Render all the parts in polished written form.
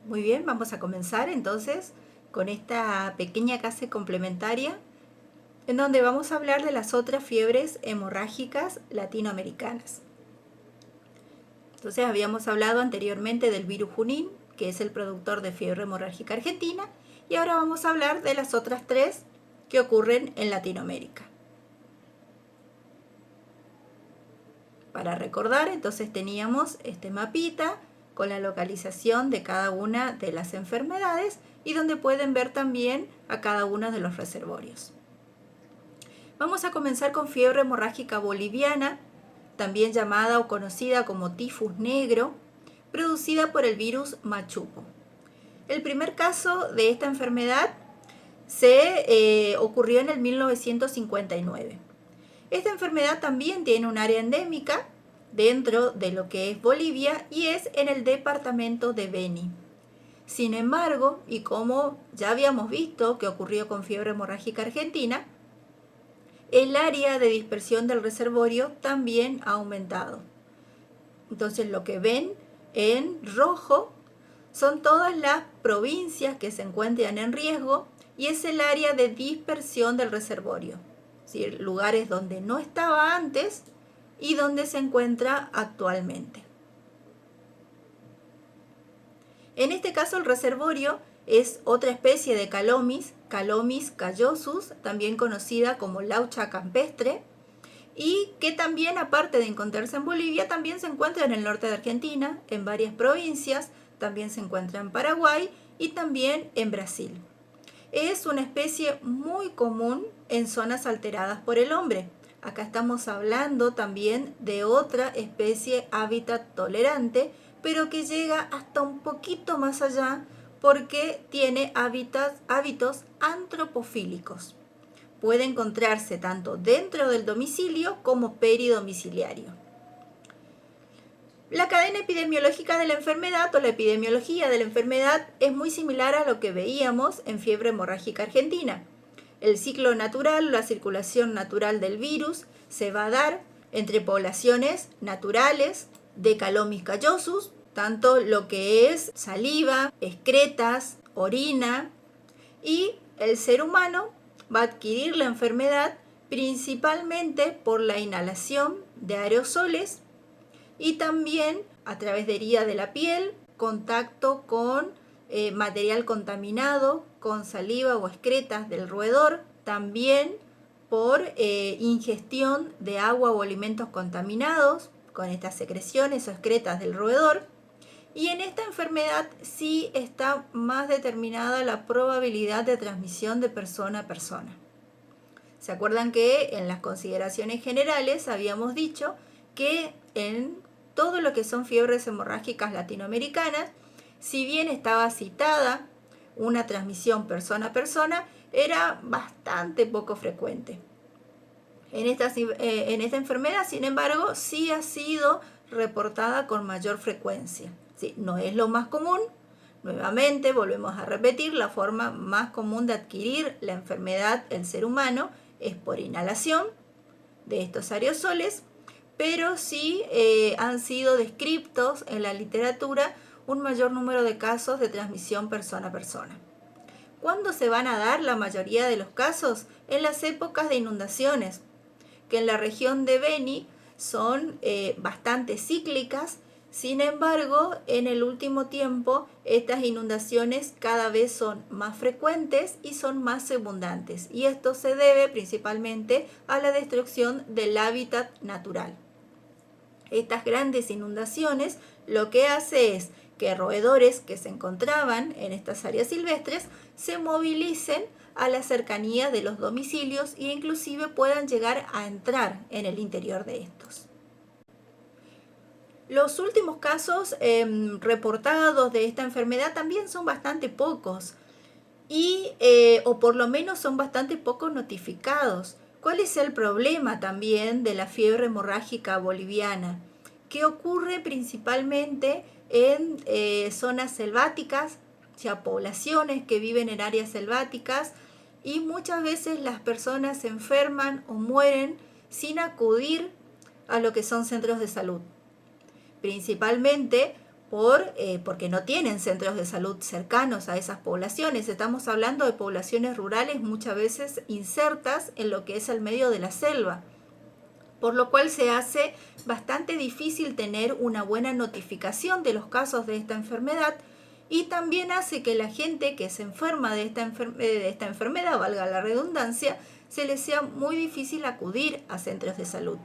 Muy bien, vamos a comenzar entonces con esta pequeña clase complementaria en donde vamos a hablar de las otras fiebres hemorrágicas latinoamericanas. Entonces habíamos hablado anteriormente del virus Junín, que es el productor de fiebre hemorrágica argentina, y ahora vamos a hablar de las otras tres que ocurren en Latinoamérica. Para recordar, entonces teníamos este mapita con la localización de cada una de las enfermedades y donde pueden ver también a cada uno de los reservorios. Vamos a comenzar con fiebre hemorrágica boliviana, también llamada o conocida como tifus negro, producida por el virus machuco. El primer caso de esta enfermedad se ocurrió en el 1959. Esta enfermedad también tiene un área endémica dentro de lo que es Bolivia y es en el departamento de Beni. Sin embargo, y como ya habíamos visto que ocurrió con fiebre hemorrágica argentina, el área de dispersión del reservorio también ha aumentado. Entonces lo que ven en rojo son todas las provincias que se encuentran en riesgo y es el área de dispersión del reservorio. Es decir, lugares donde no estaba antes y donde se encuentra actualmente. En este caso el reservorio es otra especie de Calomis, Calomis callosus, también conocida como laucha campestre, y que también, aparte de encontrarse en Bolivia, también se encuentra en el norte de Argentina, en varias provincias, también se encuentra en Paraguay y también en Brasil. Es una especie muy común en zonas alteradas por el hombre. Acá estamos hablando también de otra especie hábitat tolerante, pero que llega hasta un poquito más allá porque tiene hábitos antropofílicos. Puede encontrarse tanto dentro del domicilio como peridomiciliario. La cadena epidemiológica de la enfermedad o la epidemiología de la enfermedad es muy similar a lo que veíamos en fiebre hemorrágica argentina. El ciclo natural, la circulación natural del virus, se va a dar entre poblaciones naturales de Calomis callosus, tanto lo que es saliva, excretas, orina, y el ser humano va a adquirir la enfermedad principalmente por la inhalación de aerosoles y también a través de herida de la piel, contacto con material contaminado, con saliva o excretas del roedor, también por ingestión de agua o alimentos contaminados, con estas secreciones o excretas del roedor. Y en esta enfermedad sí está más determinada la probabilidad de transmisión de persona a persona. ¿Se acuerdan que en las consideraciones generales habíamos dicho que en todo lo que son fiebres hemorrágicas latinoamericanas, si bien estaba citada una transmisión persona a persona, era bastante poco frecuente? En esta enfermedad, sin embargo, sí ha sido reportada con mayor frecuencia. Sí, no es lo más común. Nuevamente, volvemos a repetir, la forma más común de adquirir la enfermedad el ser humano es por inhalación de estos aerosoles, pero sí han sido descritos en la literatura un mayor número de casos de transmisión persona a persona. ¿Cuándo se van a dar la mayoría de los casos? En las épocas de inundaciones, que en la región de Beni son bastante cíclicas. Sin embargo, en el último tiempo estas inundaciones cada vez son más frecuentes y son más abundantes, y esto se debe principalmente a la destrucción del hábitat natural. Estas grandes inundaciones lo que hace es que roedores que se encontraban en estas áreas silvestres se movilicen a la cercanía de los domicilios e inclusive puedan llegar a entrar en el interior de estos. Los últimos casos reportados de esta enfermedad también son bastante pocos y o por lo menos son bastante poco notificados. ¿Cuál es el problema también de la fiebre hemorrágica boliviana? Que ocurre principalmente en zonas selváticas, o sea, poblaciones que viven en áreas selváticas, y muchas veces las personas se enferman o mueren sin acudir a lo que son centros de salud. Principalmente porque no tienen centros de salud cercanos a esas poblaciones. Estamos hablando de poblaciones rurales muchas veces insertas en lo que es el medio de la selva, por lo cual se hace bastante difícil tener una buena notificación de los casos de esta enfermedad, y también hace que la gente que se enferma de esta enfermedad, valga la redundancia, se les sea muy difícil acudir a centros de salud.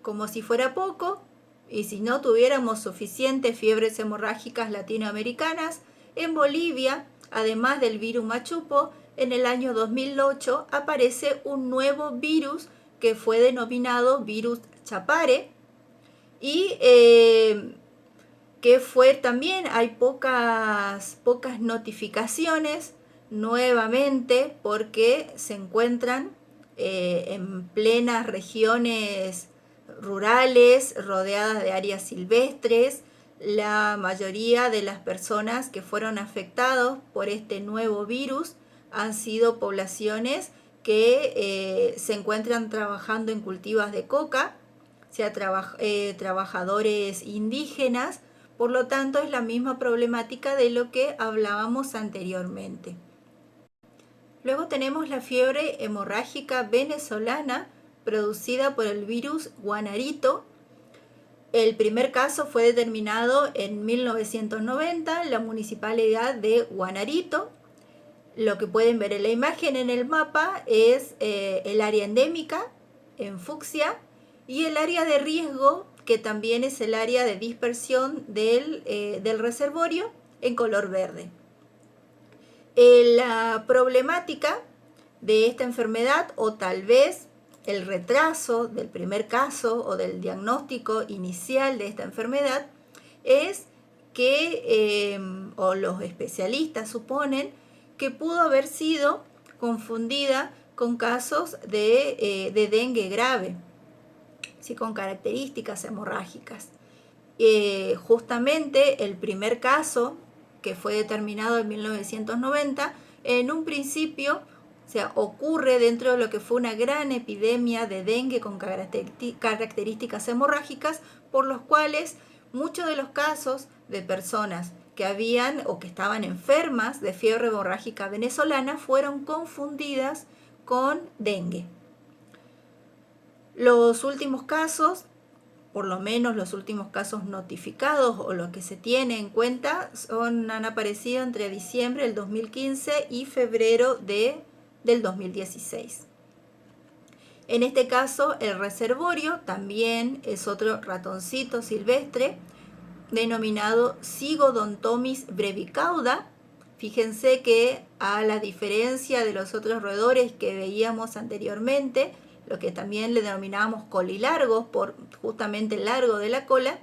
Como si fuera poco, y si no tuviéramos suficientes fiebres hemorrágicas latinoamericanas, en Bolivia, además del virus machupo, en el año 2008 aparece un nuevo virus que fue denominado virus Chapare, y que fue también, hay pocas notificaciones nuevamente, porque se encuentran en plenas regiones rurales, rodeadas de áreas silvestres. La mayoría de las personas que fueron afectados por este nuevo virus han sido poblaciones que se encuentran trabajando en cultivos de coca, o sea, trabajadores indígenas. Por lo tanto, es la misma problemática de lo que hablábamos anteriormente. Luego tenemos la fiebre hemorrágica venezolana, producida por el virus guanarito. El primer caso fue determinado en 1990 en la municipalidad de Guanarito. Lo que pueden ver en la imagen en el mapa es el área endémica en fucsia, y el área de riesgo, que también es el área de dispersión del reservorio, en color verde. La problemática de esta enfermedad, o tal vez el retraso del primer caso o del diagnóstico inicial de esta enfermedad, es que, o los especialistas suponen, que pudo haber sido confundida con casos de dengue grave, ¿sí? Con características hemorrágicas. Justamente el primer caso, que fue determinado en 1990, en un principio, o sea, ocurre dentro de lo que fue una gran epidemia de dengue con características hemorrágicas, por los cuales muchos de los casos de personas que habían o que estaban enfermas de fiebre hemorrágica venezolana fueron confundidas con dengue. Los últimos casos, por lo menos los últimos casos notificados o lo que se tiene en cuenta, han aparecido entre diciembre del 2015 y febrero del 2016. En este caso, el reservorio también es otro ratoncito silvestre denominado Sigodontomys brevicauda. Fíjense que, a la diferencia de los otros roedores que veíamos anteriormente, lo que también le denominábamos colilargos por justamente el largo de la cola,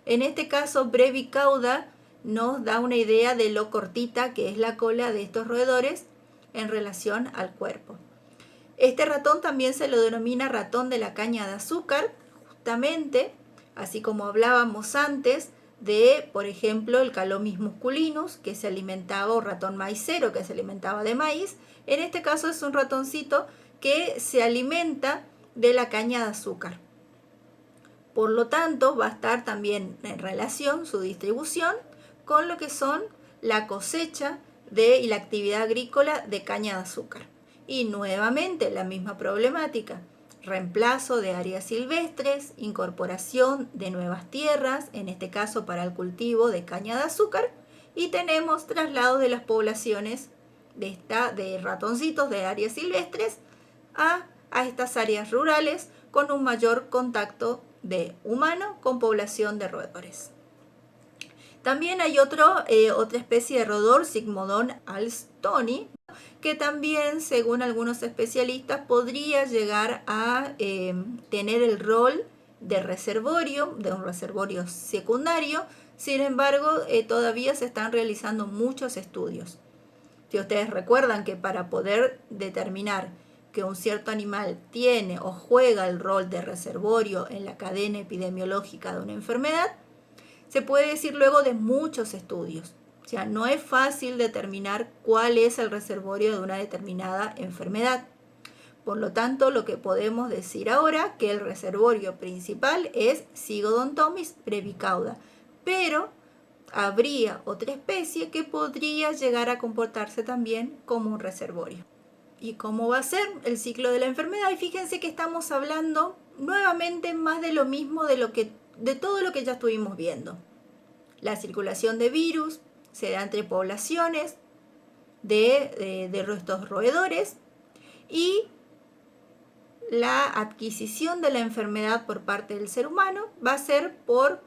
en este caso brevicauda nos da una idea de lo cortita que es la cola de estos roedores en relación al cuerpo. Este ratón también se lo denomina ratón de la caña de azúcar, justamente, así como hablábamos antes de, por ejemplo, el Calomys musculinus, que se alimentaba, o ratón maicero, que se alimentaba de maíz. En este caso es un ratoncito que se alimenta de la caña de azúcar. Por lo tanto, va a estar también en relación su distribución con lo que son la cosecha y la actividad agrícola de caña de azúcar. Y nuevamente la misma problemática: reemplazo de áreas silvestres, incorporación de nuevas tierras, en este caso para el cultivo de caña de azúcar, y tenemos traslado de las poblaciones de ratoncitos de áreas silvestres a estas áreas rurales, con un mayor contacto de humano con población de roedores. También hay otra especie de roedor, Sigmodon alstoni, que también, según algunos especialistas, podría llegar a tener el rol de un reservorio secundario. Sin embargo, todavía se están realizando muchos estudios. Si ustedes recuerdan que para poder determinar que un cierto animal tiene o juega el rol de reservorio en la cadena epidemiológica de una enfermedad, se puede decir luego de muchos estudios. O sea, no es fácil determinar cuál es el reservorio de una determinada enfermedad. Por lo tanto, lo que podemos decir ahora que el reservorio principal es Sigodontomys brevicauda, pero habría otra especie que podría llegar a comportarse también como un reservorio. ¿Y cómo va a ser el ciclo de la enfermedad? Y fíjense que estamos hablando nuevamente más de lo mismo de todo lo que ya estuvimos viendo. La circulación de virus se da entre poblaciones de estos roedores y la adquisición de la enfermedad por parte del ser humano va a ser por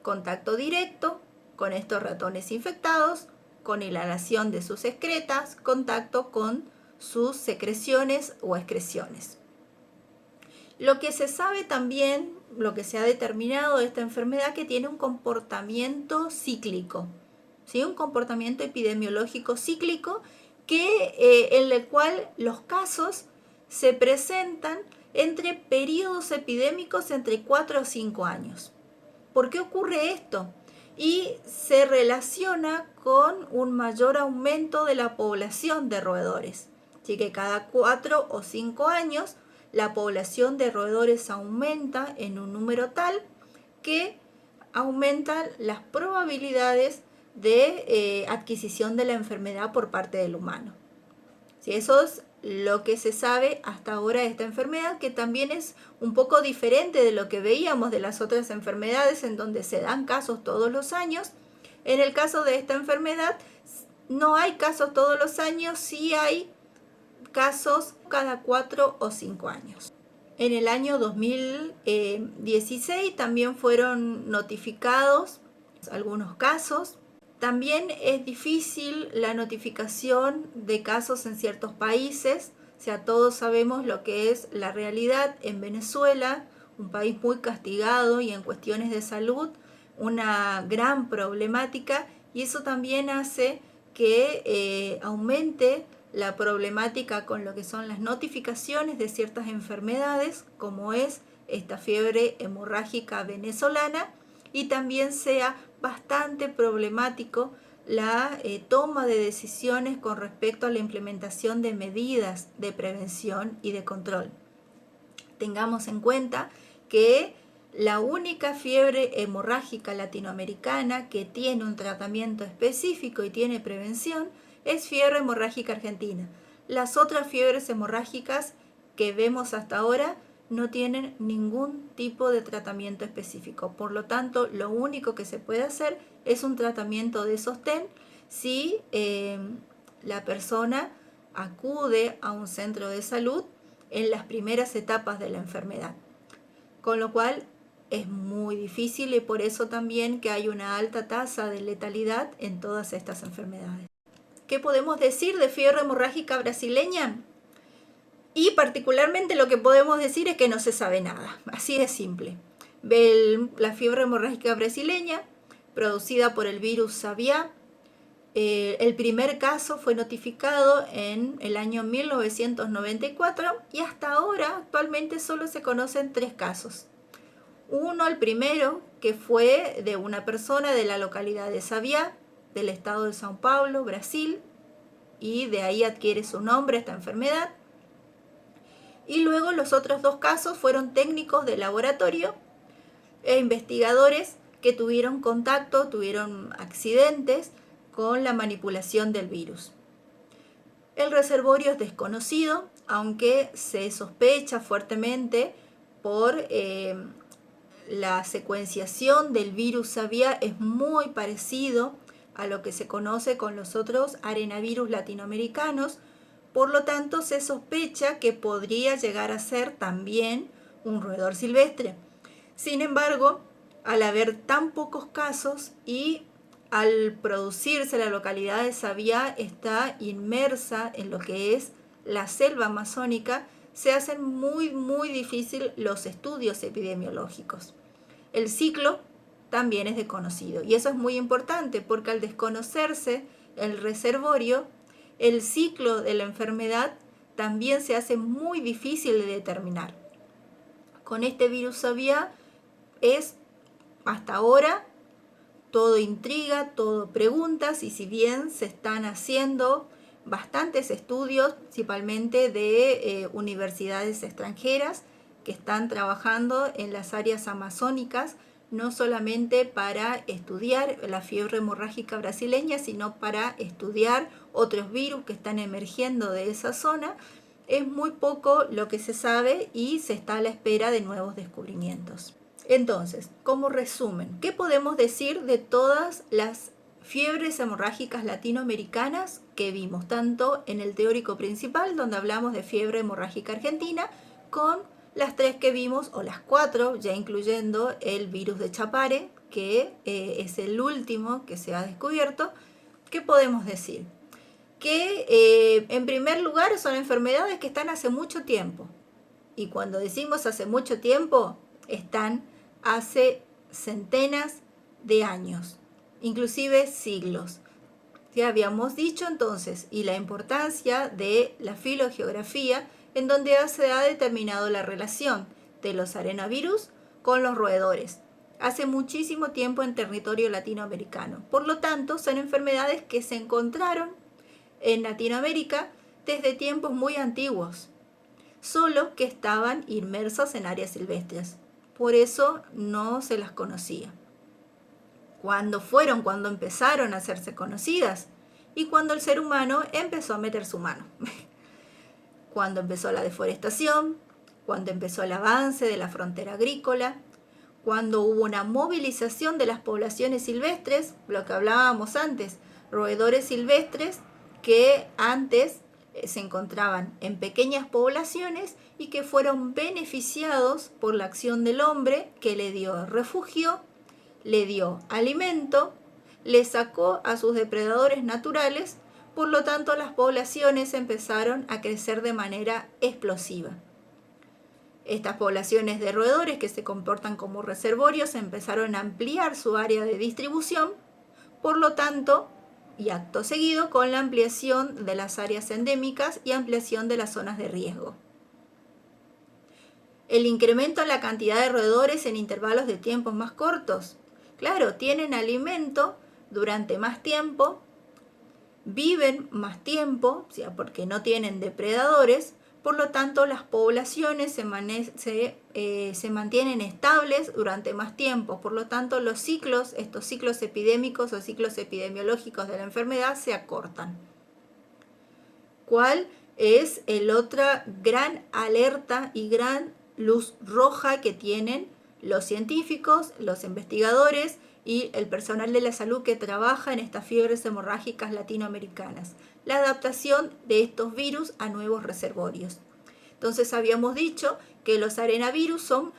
contacto directo con estos ratones infectados, con inhalación de sus excretas, contacto con sus secreciones o excreciones. Lo que se sabe también, lo que se ha determinado de esta enfermedad, que tiene un comportamiento cíclico, ¿sí? Un comportamiento epidemiológico cíclico en el cual los casos se presentan entre periodos epidémicos entre 4 o 5 años. ¿Por qué ocurre esto? Y se relaciona con un mayor aumento de la población de roedores. Así que cada 4 o 5 años la población de roedores aumenta en un número tal que aumentan las probabilidades de adquisición de la enfermedad por parte del humano. ¿Sí? Eso es lo que se sabe hasta ahora de esta enfermedad, que también es un poco diferente de lo que veíamos de las otras enfermedades en donde se dan casos todos los años. En el caso de esta enfermedad no hay casos todos los años, sí hay casos cada 4 o 5 años. En el año 2016 también fueron notificados algunos casos. También es difícil la notificación de casos en ciertos países. O sea, todos sabemos lo que es la realidad en Venezuela, un país muy castigado y en cuestiones de salud, una gran problemática, y eso también hace que aumente la problemática con lo que son las notificaciones de ciertas enfermedades, como es esta fiebre hemorrágica venezolana, y también sea bastante problemático la toma de decisiones con respecto a la implementación de medidas de prevención y de control. Tengamos en cuenta que la única fiebre hemorrágica latinoamericana que tiene un tratamiento específico y tiene prevención es fiebre hemorrágica argentina. Las otras fiebres hemorrágicas que vemos hasta ahora no tienen ningún tipo de tratamiento específico. Por lo tanto, lo único que se puede hacer es un tratamiento de sostén si la persona acude a un centro de salud en las primeras etapas de la enfermedad. Con lo cual es muy difícil, y por eso también que hay una alta tasa de letalidad en todas estas enfermedades. ¿Qué podemos decir de fiebre hemorrágica brasileña? Y particularmente lo que podemos decir es que no se sabe nada, así de simple. La fiebre hemorrágica brasileña, producida por el virus Savia, el primer caso fue notificado en el año 1994 y hasta ahora actualmente solo se conocen 3 casos. Uno, el primero, que fue de una persona de la localidad de Savia, del estado de São Paulo, Brasil, y de ahí adquiere su nombre esta enfermedad. Y luego los otros 2 casos fueron técnicos de laboratorio e investigadores que tuvieron contacto, tuvieron accidentes con la manipulación del virus. El reservorio es desconocido, aunque se sospecha fuertemente por la secuenciación del virus Savia es muy parecido a lo que se conoce con los otros arenavirus latinoamericanos. Por lo tanto, se sospecha que podría llegar a ser también un roedor silvestre. Sin embargo, al haber tan pocos casos y al producirse la localidad de Savia está inmersa en lo que es la selva amazónica, se hacen muy difícil los estudios epidemiológicos. El ciclo también es desconocido, y eso es muy importante porque al desconocerse el reservorio, el ciclo de la enfermedad también se hace muy difícil de determinar. Con este virus Savia es hasta ahora todo intriga, todo preguntas, y si bien se están haciendo bastantes estudios, principalmente de universidades extranjeras que están trabajando en las áreas amazónicas no solamente para estudiar la fiebre hemorrágica brasileña, sino para estudiar otros virus que están emergiendo de esa zona. Es muy poco lo que se sabe y se está a la espera de nuevos descubrimientos. Entonces, como resumen, ¿qué podemos decir de todas las fiebres hemorrágicas latinoamericanas que vimos, tanto en el teórico principal, donde hablamos de fiebre hemorrágica argentina, con las 3 que vimos, o las 4, ya incluyendo el virus de Chapare, que es el último que se ha descubierto? ¿Qué podemos decir? Que en primer lugar son enfermedades que están hace mucho tiempo. Y cuando decimos hace mucho tiempo, están hace centenas de años, inclusive siglos. Ya habíamos dicho entonces, y la importancia de la filogeografía, en donde se ha determinado la relación de los arenavirus con los roedores, hace muchísimo tiempo en territorio latinoamericano. Por lo tanto, son enfermedades que se encontraron en Latinoamérica desde tiempos muy antiguos, solo que estaban inmersas en áreas silvestres. Por eso no se las conocía. ¿Cuándo fueron? Cuando empezaron a hacerse conocidas y cuando el ser humano empezó a meter su mano. Cuando empezó la deforestación, cuando empezó el avance de la frontera agrícola, cuando hubo una movilización de las poblaciones silvestres, lo que hablábamos antes, roedores silvestres que antes se encontraban en pequeñas poblaciones y que fueron beneficiados por la acción del hombre, que le dio refugio, le dio alimento, le sacó a sus depredadores naturales. Por lo tanto, las poblaciones empezaron a crecer de manera explosiva. Estas poblaciones de roedores que se comportan como reservorios empezaron a ampliar su área de distribución, por lo tanto, y acto seguido con la ampliación de las áreas endémicas y ampliación de las zonas de riesgo. El incremento en la cantidad de roedores en intervalos de tiempos más cortos. Claro, tienen alimento durante más tiempo, viven más tiempo, o sea, porque no tienen depredadores. Por lo tanto, las poblaciones se mantienen estables durante más tiempo. Por lo tanto, los ciclos, estos ciclos epidémicos o ciclos epidemiológicos de la enfermedad se acortan. ¿Cuál es el otra gran alerta y gran luz roja que tienen los científicos, los investigadores y el personal de la salud que trabaja en estas fiebres hemorrágicas latinoamericanas? La adaptación de estos virus a nuevos reservorios. Entonces habíamos dicho que los arenavirus son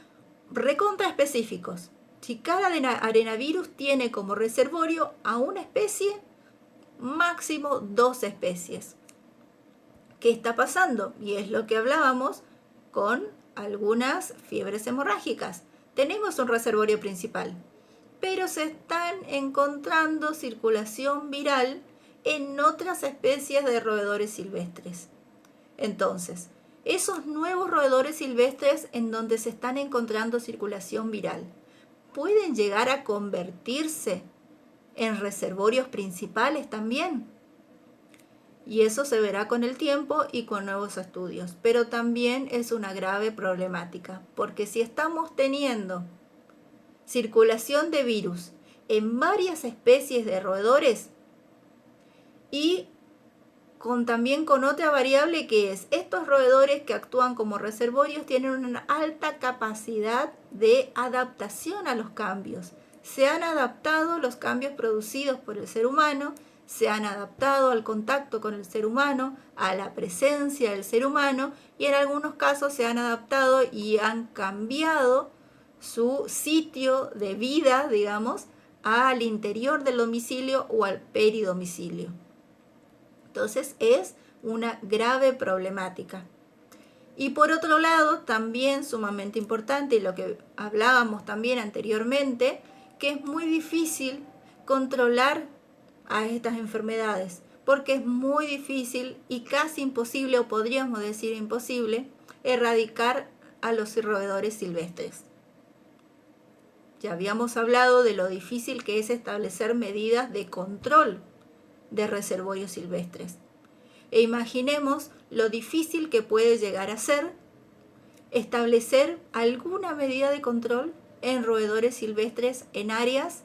recontraespecíficos. Si cada arenavirus tiene como reservorio a una especie, máximo 2 especies. ¿Qué está pasando? Y es lo que hablábamos con algunas fiebres hemorrágicas. Tenemos un reservorio principal, pero se están encontrando circulación viral en otras especies de roedores silvestres. Entonces, esos nuevos roedores silvestres en donde se están encontrando circulación viral, ¿pueden llegar a convertirse en reservorios principales también? Y eso se verá con el tiempo y con nuevos estudios. Pero también es una grave problemática, porque si estamos teniendo circulación de virus en varias especies de roedores y también con otra variable, que es estos roedores que actúan como reservorios tienen una alta capacidad de adaptación a los cambios. Se han adaptado a los cambios producidos por el ser humano, se han adaptado al contacto con el ser humano, a la presencia del ser humano, y en algunos casos se han adaptado y han cambiado su sitio de vida, digamos, al interior del domicilio o al peridomicilio. Entonces es una grave problemática. Y por otro lado, también sumamente importante, y lo que hablábamos también anteriormente, que es muy difícil controlar a estas enfermedades, porque es muy difícil y casi imposible, o podríamos decir imposible, erradicar a los roedores silvestres. Ya habíamos hablado de lo difícil que es establecer medidas de control de reservorios silvestres. E imaginemos lo difícil que puede llegar a ser establecer alguna medida de control en roedores silvestres en áreas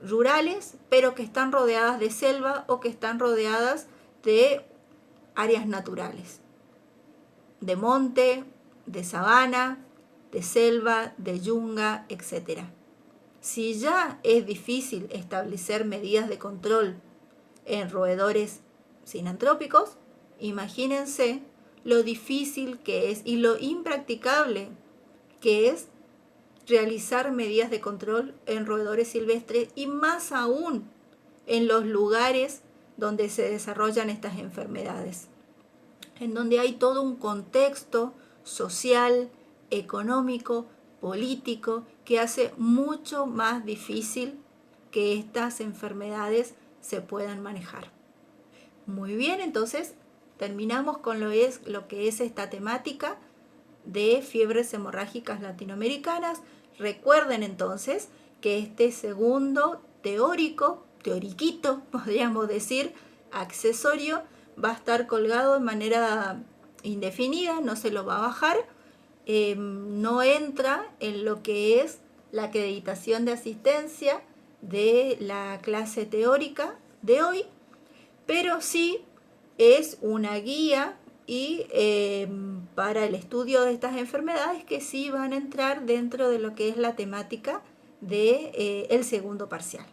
rurales, pero que están rodeadas de selva o que están rodeadas de áreas naturales, de monte, de sabana, de selva, de yunga, etc. Si ya es difícil establecer medidas de control en roedores sinantrópicos, imagínense lo difícil que es y lo impracticable que es realizar medidas de control en roedores silvestres y más aún en los lugares donde se desarrollan estas enfermedades, en donde hay todo un contexto social, económico, político, que hace mucho más difícil que estas enfermedades se puedan manejar. Muy bien, entonces terminamos con lo que es esta temática de fiebres hemorrágicas latinoamericanas. Recuerden entonces que este segundo teoriquito, podríamos decir, accesorio, va a estar colgado de manera indefinida, no se lo va a bajar, no entra en lo que es la acreditación de asistencia de la clase teórica de hoy, pero sí es una guía y para el estudio de estas enfermedades que sí van a entrar dentro de lo que es la temática de el segundo parcial.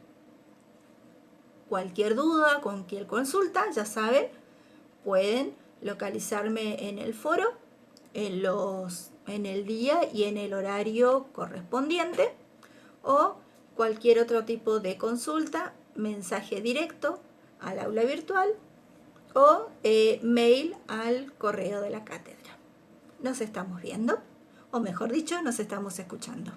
Cualquier duda, cualquier consulta, ya saben, pueden localizarme en el foro, en el día y en el horario correspondiente, o cualquier otro tipo de consulta, mensaje directo al aula virtual o mail al correo de la cátedra. Nos estamos viendo, o mejor dicho, nos estamos escuchando.